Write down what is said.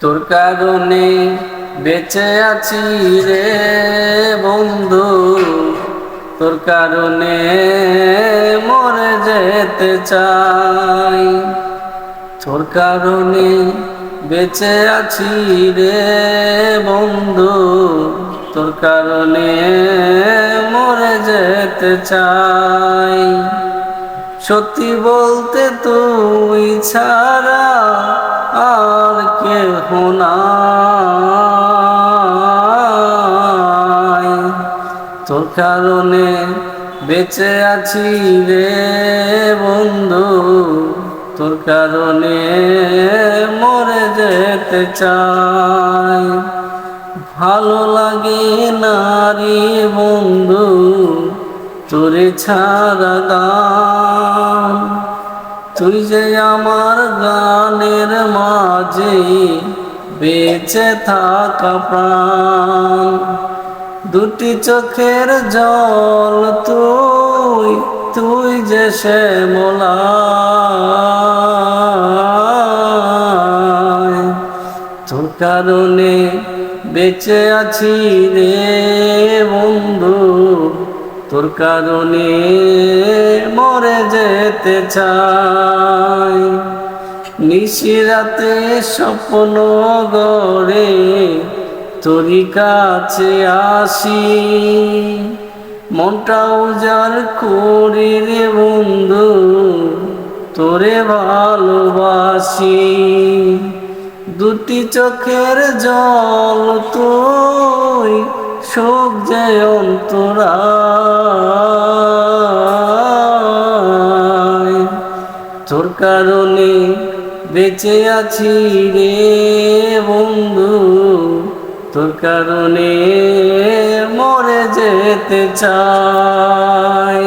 তোর কারণে বেঁচে আছি রে বন্ধু, তোর কারণে মরে যেতে চাই। তোর কারণে বেঁচে আছি রে বন্ধু, তোর কারণে মরে যেতে চাই। সত্যি বলতে তুই ছাড়া আর কেহ নাই। তোর কারণে বেঁচে আছি রে বন্ধু, তোর কারণে মরে যেতে চাই। ভালো লাগে না রে বন্ধু তোরে ছাড়া গান, তুই যে আমার গানের মাঝে বেঁচে থাকা প্রাণ। দুটি চোখের জল তুই, তুই যে শ্যামলায়। তোর কারণে বেঁচে আছি রে বন্ধু, তোর কারণে মরে যেতে চাই। নিশিরাতে স্বপ্ন গড়ে তোরি কাছে আসি, মনটা উজাড় করি রে বন্ধু, তোরে ভালোবাসি। দুটি চোখের জল তুই, শোক যে অন্তরায়। তোর কারণে বেঁচে আছি রে বন্ধু, তোর কারণে মরে যেতে চাই।